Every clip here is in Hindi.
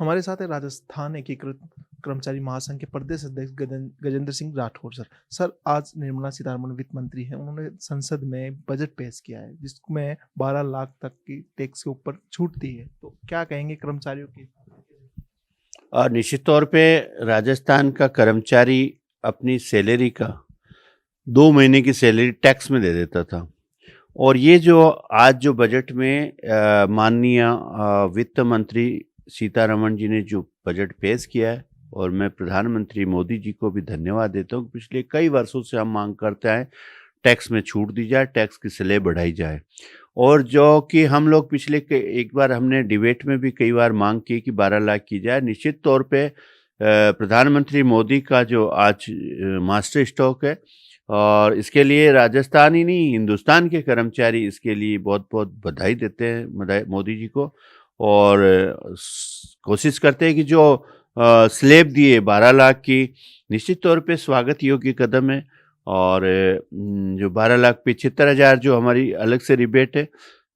हमारे साथ है राजस्थान एकीकृत कर्मचारी महासंघ के प्रदेश अध्यक्ष गजेंद्र सिंह राठौर सर। सर, आज निर्मला सीतारमण वित्त मंत्री हैं, उन्होंने संसद में बजट पेश किया है जिसमें 12 लाख तक की टैक्स के ऊपर छूट दी है। तो क्या कहेंगे कर्मचारियों की? निश्चित तौर पे राजस्थान का कर्मचारी अपनी सैलरी का 2 महीने की सैलरी टैक्स में दे देता था। और ये जो आज जो बजट में माननीय वित्त मंत्री सीतारमण जी ने जो बजट पेश किया है, और मैं प्रधानमंत्री मोदी जी को भी धन्यवाद देता हूँ। पिछले कई वर्षों से हम मांग करते हैं टैक्स में छूट दी जाए, टैक्स की स्लैब बढ़ाई जाए। और जो कि हम लोग एक बार हमने डिबेट में भी कई बार मांग की कि 12 लाख की जाए। निश्चित तौर पे प्रधानमंत्री मोदी का जो आज मास्टर स्ट्रोक है, और इसके लिए राजस्थान ही नहीं हिंदुस्तान के कर्मचारी इसके लिए बहुत बहुत बधाई देते हैं मोदी जी को। और कोशिश करते हैं कि जो स्लैब दिए 12 लाख की, निश्चित तौर पे स्वागत योग्य कदम है। और जो 12,75,000 जो हमारी अलग से रिबेट है,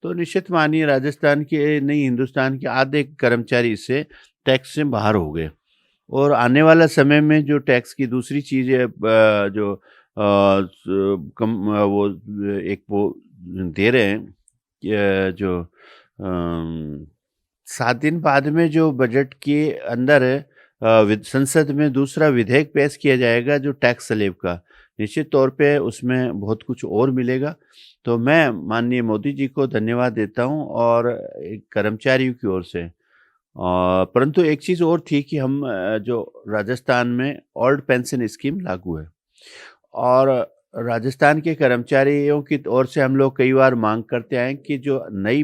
तो निश्चित मानिए राजस्थान के नहीं हिंदुस्तान के आधे कर्मचारी इससे टैक्स से बाहर हो गए। और आने वाला समय में जो टैक्स की दूसरी चीज़ है, जो वो एक वो दे रहे हैं जो 7 दिन बाद में जो बजट के अंदर संसद में दूसरा विधेयक पेश किया जाएगा जो टैक्स स्लैब का, निश्चित तौर पे उसमें बहुत कुछ और मिलेगा। तो मैं माननीय मोदी जी को धन्यवाद देता हूं, और एक कर्मचारियों की ओर से। परंतु एक चीज़ और थी कि हम जो राजस्थान में ओल्ड पेंशन स्कीम लागू है, और राजस्थान के कर्मचारियों की ओर से हम लोग कई बार मांग करते आए कि जो नई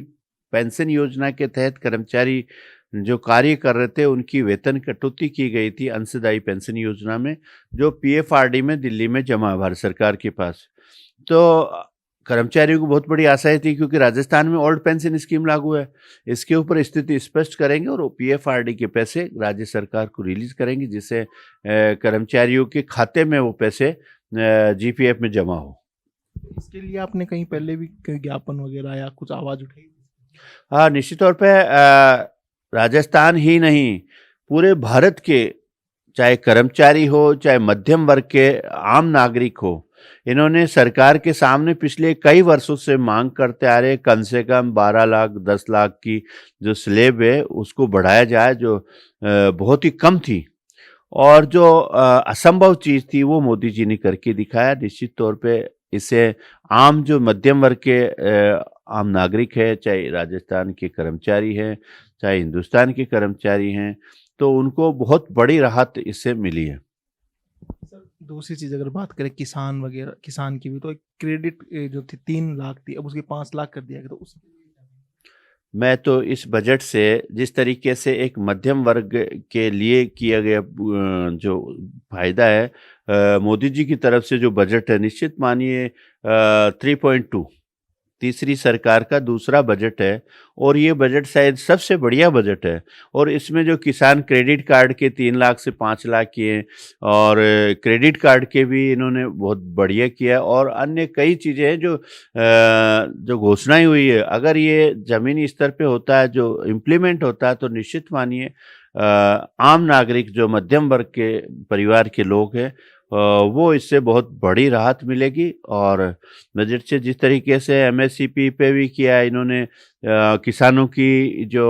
पेंशन योजना के तहत कर्मचारी जो कार्य कर रहे थे उनकी वेतन कटौती की गई थी अंशदायी पेंशन योजना में, जो पीएफआरडी में दिल्ली में जमा है भारत सरकार के पास। तो कर्मचारियों को बहुत बड़ी आशाएं थी, क्योंकि राजस्थान में ओल्ड पेंशन स्कीम लागू है। इसके ऊपर स्थिति स्पष्ट करेंगे और पीएफआरडी के पैसे राज्य सरकार को रिलीज करेंगे, जिससे कर्मचारियों के खाते में वो पैसे जीपीएफ में जमा हो। इसके लिए आपने कहीं पहले भी कोई ज्ञापन वगैरह या कुछ आवाज उठाई? हाँ, निश्चित तौर पे राजस्थान ही नहीं, पूरे भारत के चाहे कर्मचारी हो, चाहे मध्यम वर्ग के आम नागरिक हो, इन्होंने सरकार के सामने पिछले कई वर्षों से मांग करते आ रहे कम से कम 12 लाख 10 लाख की जो स्लैब है उसको बढ़ाया जाए, जो बहुत ही कम थी। और जो असंभव चीज़ थी वो मोदी जी ने करके दिखाया। निश्चित तौर पे इससे आम जो मध्यम वर्ग के आम नागरिक है, चाहे राजस्थान के कर्मचारी हैं, चाहे हिंदुस्तान के कर्मचारी हैं, तो उनको बहुत बड़ी राहत इससे मिली है। सर, दूसरी चीज़ अगर बात करें किसान वगैरह, किसान की भी तो एक क्रेडिट जो थी 3 लाख थी, अब उसके 5 लाख कर दिया गया। तो उसके लिए मैं तो इस बजट से जिस तरीके से एक मध्यम वर्ग के लिए किया गया जो फायदा है, मोदी जी की तरफ से जो बजट है, निश्चित मानिए 3.2 तीसरी सरकार का दूसरा बजट है, और ये बजट शायद सबसे बढ़िया बजट है। और इसमें जो किसान क्रेडिट कार्ड के 3 लाख से 5 लाख किए, और क्रेडिट कार्ड के भी इन्होंने बहुत बढ़िया किया, और अन्य कई चीज़ें हैं जो घोषणाएं हुई है, अगर ये ज़मीनी स्तर पे होता है, जो इम्प्लीमेंट होता है, तो निश्चित मानिए आम नागरिक जो मध्यम वर्ग के परिवार के लोग हैं, वो इससे बहुत बड़ी राहत मिलेगी। और बजट से जिस तरीके से एमएसपी पे भी किया है इन्होंने, किसानों की जो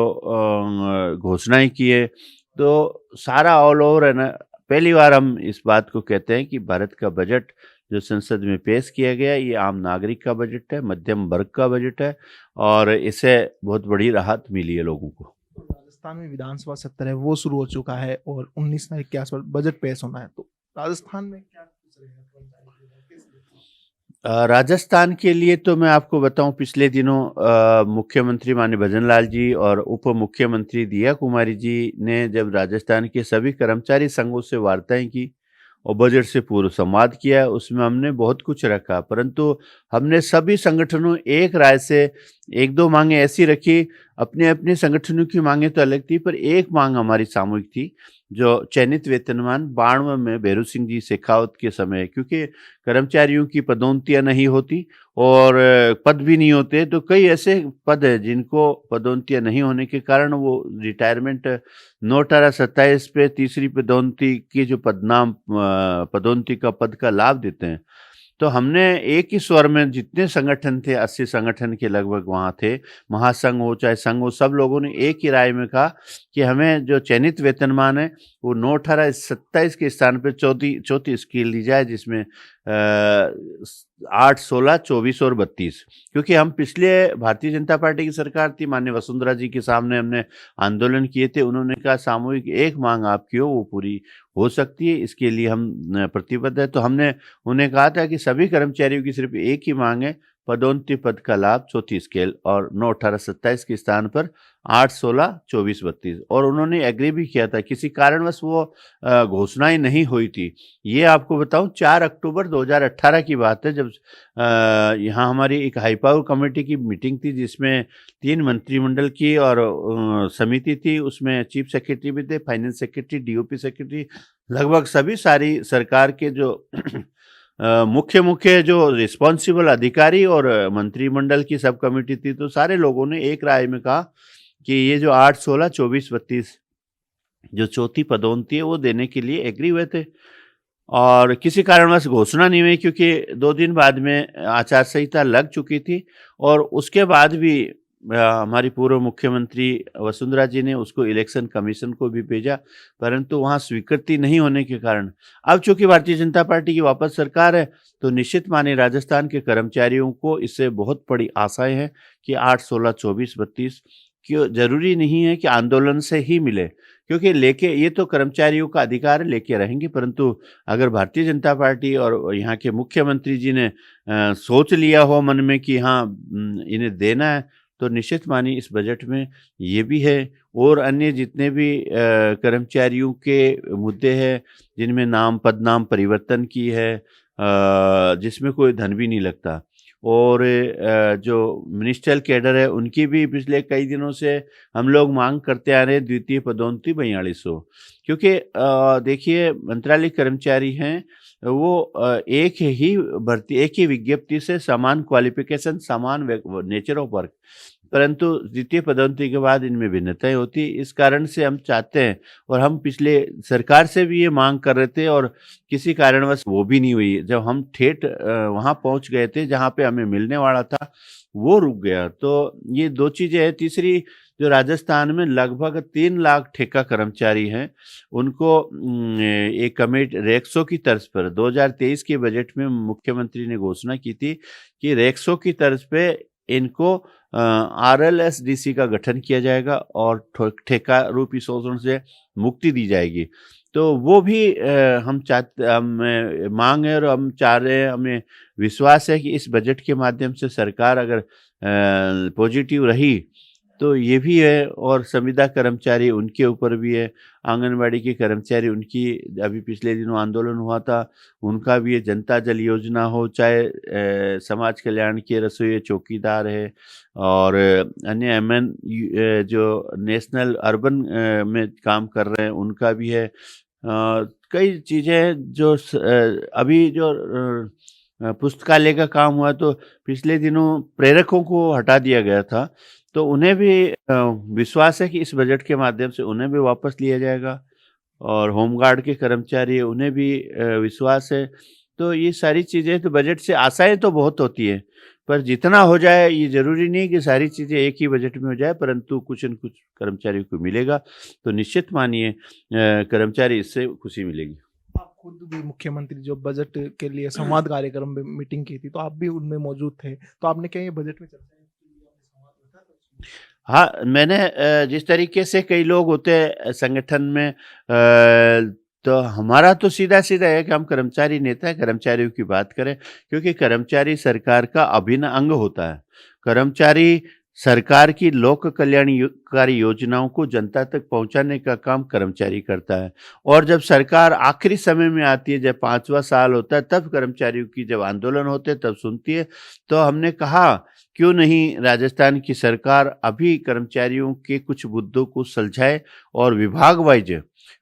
घोषणाएं की है, तो सारा ऑल ओवर है ना। पहली बार हम इस बात को कहते हैं कि भारत का बजट जो संसद में पेश किया गया, ये आम नागरिक का बजट है, मध्यम वर्ग का बजट है, और इससे बहुत बड़ी राहत मिली है लोगों को। राजस्थान में विधानसभा सत्र है वो शुरू हो चुका है और 19 तारीख के आसपास बजट पेश होना है। तो राजस्थान में क्या कुछ रहेगा कर्मचारियों के लिए? राजस्थान के लिए तो मैं आपको बताऊं, पिछले दिनों मुख्यमंत्री माननीय भजनलाल जी और उप मुख्यमंत्री दिया कुमारी जी ने जब राजस्थान के सभी कर्मचारी संघों से वार्ताएं की और बजट से पूर्व संवाद किया, उसमें हमने बहुत कुछ रखा। परंतु हमने सभी संगठनों एक राय से एक दो मांगे ऐसी रखी, अपने अपने संगठनों की मांगे तो अलग थी, पर एक मांग हमारी सामूहिक थी जो चयनित वेतनमान 92 में भैरू सिंह जी शेखावत के समय, क्योंकि कर्मचारियों की पदोन्नतियां नहीं होती और पद भी नहीं होते, तो कई ऐसे पद हैं जिनको पदोन्नतियां नहीं होने के कारण वो रिटायरमेंट 9/18/27 पे तीसरी पदोन्नति की जो पदोन्नति का पद का लाभ देते हैं। तो हमने एक ही स्वर में जितने संगठन थे, 80 संगठन के लगभग वहाँ थे, महासंघ हो चाहे संघ हो, सब लोगों ने एक ही राय में कहा कि हमें जो चयनित वेतनमान है वो 9/18/27 के स्थान पर चौथी स्केल दी जाए, जिसमें 8, 16, 24 और 32। क्योंकि हम पिछले भारतीय जनता पार्टी की सरकार थी, माननीय वसुंधरा जी के सामने हमने आंदोलन किए थे, उन्होंने कहा सामूहिक एक मांग आपकी हो वो पूरी हो सकती है, इसके लिए हम प्रतिबद्ध है। तो हमने उन्हें कहा था कि सभी कर्मचारियों की सिर्फ एक ही मांग है, पदोन्नति पद का लाभ चौथी स्केल और 9/18/27 के स्थान पर 8, 16, 24, 32, और उन्होंने एग्री भी किया था। किसी कारणवश वो घोषणा ही नहीं हुई थी। ये आपको बताऊं 4 अक्टूबर 2018 की बात है, जब यहाँ हमारी एक हाई पावर कमेटी की मीटिंग थी, जिसमें 3 मंत्रिमंडल की और समिति थी। उसमें चीफ सेक्रेटरी भी थे, फाइनेंस सेक्रेटरी, डीओपी सेक्रेटरी, लगभग सभी सारी सरकार के जो मुख्य जो रिस्पॉन्सिबल अधिकारी और मंत्रिमंडल की सब कमेटी थी, तो सारे लोगों ने एक राय में कहा कि ये जो 8, 16, 24, 32 जो चौथी पदोन्नति है वो देने के लिए एग्री हुए थे। और किसी कारणवश घोषणा नहीं हुई, क्योंकि 2 दिन बाद में आचार संहिता लग चुकी थी और उसके बाद भी हमारी पूर्व मुख्यमंत्री वसुंधरा जी ने उसको इलेक्शन कमीशन को भी भेजा, परंतु वहाँ स्वीकृति नहीं होने के कारण अब चूंकि भारतीय जनता पार्टी की वापस सरकार है, तो निश्चित माने राजस्थान के कर्मचारियों को इससे बहुत बड़ी आशाएं हैं कि 8, 16, 24, 32 क्यों जरूरी नहीं है कि आंदोलन से ही मिले, क्योंकि लेके ये तो कर्मचारियों का अधिकार है, लेके रहेंगे। परंतु अगर भारतीय जनता पार्टी और यहाँ के मुख्यमंत्री जी ने सोच लिया हो मन में कि हाँ इन्हें देना है, तो निश्चित मानिए इस बजट में ये भी है और अन्य जितने भी कर्मचारियों के मुद्दे हैं, जिनमें पदनाम परिवर्तन की है, जिसमें कोई धन भी नहीं लगता, और जो मिनिस्ट्रियल कैडर है उनकी भी पिछले कई दिनों से हम लोग मांग करते आ रहे हैं द्वितीय पदोन्नति 4200, क्योंकि देखिए मंत्रालय कर्मचारी हैं वो एक ही विज्ञप्ति से समान क्वालिफिकेशन, समान नेचर ऑफ वर्क, परंतु द्वितीय पदोन्नति के बाद इनमें भिन्नताएं होती। इस कारण से हम चाहते हैं और हम पिछले सरकार से भी ये मांग कर रहे थे और किसी कारणवश वो भी नहीं हुई। जब हम ठेठ वहां पहुंच गए थे जहां पे हमें मिलने वाला था, वो रुक गया। तो ये 2 चीजें हैं। तीसरी, जो राजस्थान में लगभग 3 लाख ठेका कर्मचारी हैं, उनको एक कमेटी रेक्सो की तर्ज पर 2023 के बजट में मुख्यमंत्री ने घोषणा की थी कि रेक्सो की तर्ज पे इनको RLSDC का गठन किया जाएगा और ठेका रूपी शोषण से मुक्ति दी जाएगी। तो वो भी हम मांग है और हम चाह रहे हैं, हमें विश्वास है कि इस बजट के माध्यम से सरकार अगर पॉजिटिव रही तो ये भी है। और संविदा कर्मचारी उनके ऊपर भी है, आंगनबाड़ी के कर्मचारी उनकी अभी पिछले दिनों आंदोलन हुआ था, उनका भी है। जनता जल योजना हो, चाहे समाज कल्याण के रसोई चौकीदार है, और अन्य MN जो नेशनल अर्बन में काम कर रहे हैं उनका भी है। कई चीज़ें हैं जो अभी जो पुस्तकालय का काम हुआ, तो पिछले दिनों प्रेरकों को हटा दिया गया था, तो उन्हें भी विश्वास है कि इस बजट के माध्यम से उन्हें भी वापस लिया जाएगा। और होमगार्ड के कर्मचारी उन्हें भी विश्वास है। तो ये सारी चीज़ें, तो बजट से आशाएं तो बहुत होती है, पर जितना हो जाए ये जरूरी नहीं कि सारी चीज़ें एक ही बजट में हो जाए, परंतु कुछ न कुछ कर्मचारियों को मिलेगा तो निश्चित मानिए कर्मचारी इससे खुशी मिलेगी। आप खुद भी मुख्यमंत्री जो बजट के लिए संवाद कार्यक्रम में मीटिंग की थी, तो आप भी उनमें मौजूद थे, तो आपने क्या ये बजट में चर्चा हाँ, मैंने जिस तरीके से कई लोग होते हैं संगठन में, तो हमारा तो सीधा सीधा है कि हम कर्मचारी नेता है, कर्मचारियों की बात करें, क्योंकि कर्मचारी सरकार का अभिन्न अंग होता है। कर्मचारी सरकार की लोक कल्याणकारी योजनाओं को जनता तक पहुंचाने का काम कर्मचारी करता है। और जब सरकार आखिरी समय में आती है, जब 5वां साल होता है, तब कर्मचारियों की जब आंदोलन होते हैं तब सुनती है। तो हमने कहा क्यों नहीं राजस्थान की सरकार अभी कर्मचारियों के कुछ मुद्दों को सुलझाए और विभाग वाइज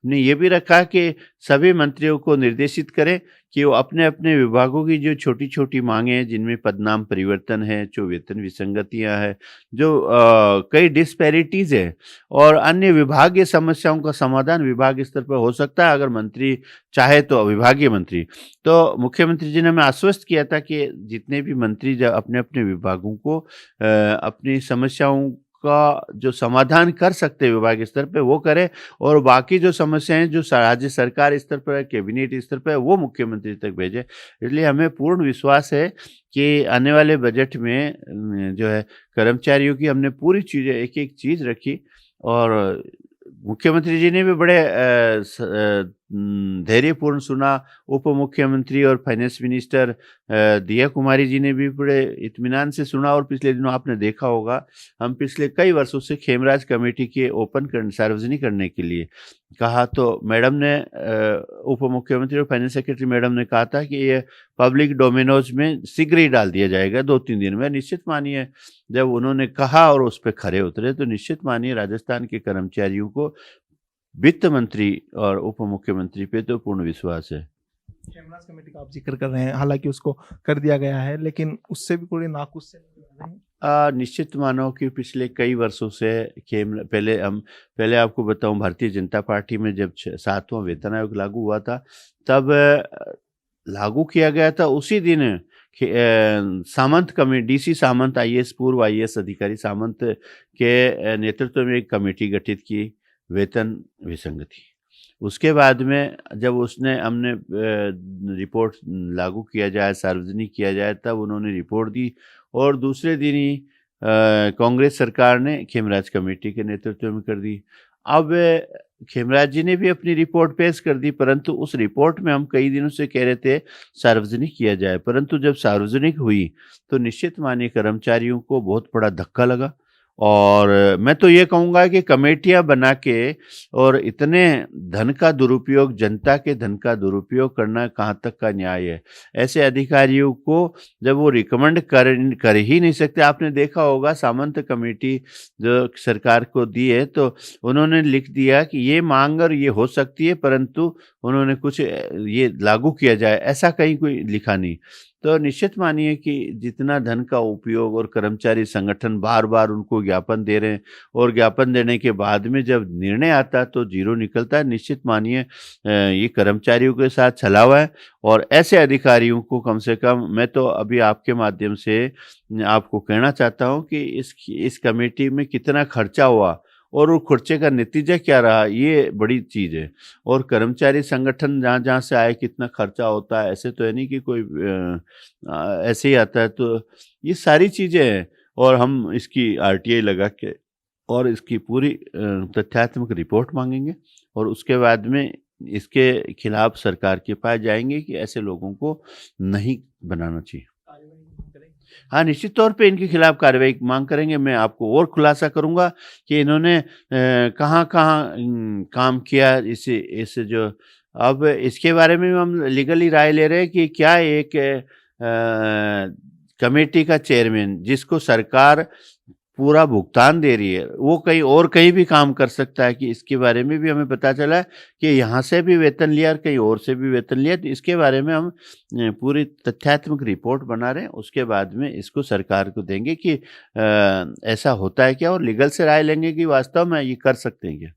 ने ये भी रखा कि सभी मंत्रियों को निर्देशित करें कि वो अपने अपने विभागों की जो छोटी छोटी मांगे हैं, जिनमें पदनाम परिवर्तन है, जो वेतन विसंगतियां हैं, जो कई डिस्पैरिटीज है और अन्य विभागीय समस्याओं का समाधान विभाग स्तर पर हो सकता है अगर मंत्री चाहे तो, विभागीय मंत्री। तो मुख्यमंत्री जी ने हमें आश्वस्त किया था कि जितने भी मंत्री जब अपने अपने विभागों को अपनी समस्याओं का जो समाधान कर सकते हैं विभाग स्तर पे वो करें और बाकी जो समस्याएं जो राज्य सरकार स्तर पर है, कैबिनेट स्तर पर है, वो मुख्यमंत्री तक भेजे। इसलिए हमें पूर्ण विश्वास है कि आने वाले बजट में जो है कर्मचारियों की हमने पूरी चीज़ें एक एक चीज़ रखी और मुख्यमंत्री जी ने भी बड़े धैर्यपूर्ण सुना। उप मुख्यमंत्री और फाइनेंस मिनिस्टर दिया कुमारी जी ने भी बड़े इत्मीनान से सुना और पिछले दिनों आपने देखा होगा हम पिछले कई वर्षों से खेमराज कमेटी के सार्वजनिक करने के लिए कहा तो मैडम ने उप मुख्यमंत्री और फाइनेंस सेक्रेटरी मैडम ने कहा था कि ये पब्लिक डोमिनोज में शीघ्र ही डाल दिया जाएगा 2-3 दिन में। निश्चित मानिए जब उन्होंने कहा और उस पर खरे उतरे तो निश्चित मानिए राजस्थान के कर्मचारियों को वित्त मंत्री और उप मुख्यमंत्री पे तो पूर्ण विश्वास है। खेमराज कमेटी का आप जिक्र कर रहे हैं, हालांकि उसको कर दिया गया है, लेकिन उससे भी कोई नाखुश से नहीं। निश्चित मानो कि पिछले कई वर्षों से पहले आपको बताऊं भारतीय जनता पार्टी में जब 7वां वेतन आयोग लागू हुआ था तब लागू किया गया था उसी दिन सामंत कमेटी डीसी सामंत आईएएस पूर्व आईएएस अधिकारी सामंत के नेतृत्व में एक कमेटी गठित की वेतन विसंगति। उसके बाद में जब हमने रिपोर्ट लागू किया जाए सार्वजनिक किया जाए तब उन्होंने रिपोर्ट दी और दूसरे दिन ही कांग्रेस सरकार ने खेमराज कमेटी के नेतृत्व में कर दी। अब खेमराज जी ने भी अपनी रिपोर्ट पेश कर दी परंतु उस रिपोर्ट में हम कई दिनों से कह रहे थे सार्वजनिक किया जाए, परंतु जब सार्वजनिक हुई तो निश्चित मानिए कर्मचारियों को बहुत बड़ा धक्का लगा। और मैं तो ये कहूँगा कि कमेटियां बना के और इतने धन का दुरुपयोग, जनता के धन का दुरुपयोग करना कहाँ तक का न्याय है। ऐसे अधिकारियों को जब वो रिकमेंड कर ही नहीं सकते। आपने देखा होगा सामंत कमेटी जो सरकार को दी है तो उन्होंने लिख दिया कि ये मांग और ये हो सकती है परंतु उन्होंने कुछ ये लागू किया जाए, ऐसा कहीं कोई लिखा नहीं। तो निश्चित मानिए कि जितना धन का उपयोग और कर्मचारी संगठन बार बार उनको ज्ञापन दे रहे हैं और ज्ञापन देने के बाद में जब निर्णय आता है तो जीरो निकलता है। निश्चित मानिए ये कर्मचारियों के साथ छलावा है और ऐसे अधिकारियों को कम से कम मैं तो अभी आपके माध्यम से आपको कहना चाहता हूँ कि इस कमेटी में कितना खर्चा हुआ और वो खर्चे का नतीजा क्या रहा, ये बड़ी चीज़ है। और कर्मचारी संगठन जहाँ जहाँ से आए कितना खर्चा होता है, ऐसे तो है नहीं कि कोई ऐसे ही आता है। तो ये सारी चीज़ें हैं और हम इसकी आरटीआई लगा के और इसकी पूरी तथ्यात्मक रिपोर्ट मांगेंगे और उसके बाद में इसके खिलाफ सरकार के पास जाएंगे कि ऐसे लोगों को नहीं बनाना चाहिए। हाँ, निश्चित तौर पे इनके खिलाफ कार्रवाई की मांग करेंगे। मैं आपको और खुलासा करूंगा कि इन्होंने कहाँ-कहाँ काम किया इस जो अब इसके बारे में हम लीगली राय ले रहे हैं कि क्या एक कमेटी का चेयरमैन जिसको सरकार पूरा भुगतान दे रही है वो कहीं भी काम कर सकता है कि इसके बारे में भी हमें पता चला कि यहाँ से भी वेतन लिया और कहीं और से भी वेतन लिया। तो इसके बारे में हम पूरी तथ्यात्मक रिपोर्ट बना रहे हैं, उसके बाद में इसको सरकार को देंगे कि ऐसा होता है क्या और लीगल से राय लेंगे कि वास्तव में ये कर सकते हैं क्या।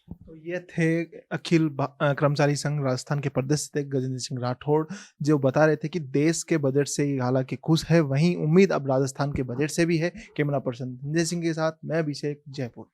तो ये थे अखिल कर्मचारी संघ राजस्थान के प्रदेश अध्यक्ष गजेंद्र सिंह राठौड़ जो बता रहे थे कि देश के बजट से हालांकि खुश है, वहीं उम्मीद अब राजस्थान के बजट से भी है। कैमरा पर्सन संजय सिंह के साथ मैं अभिषेक, जयपुर।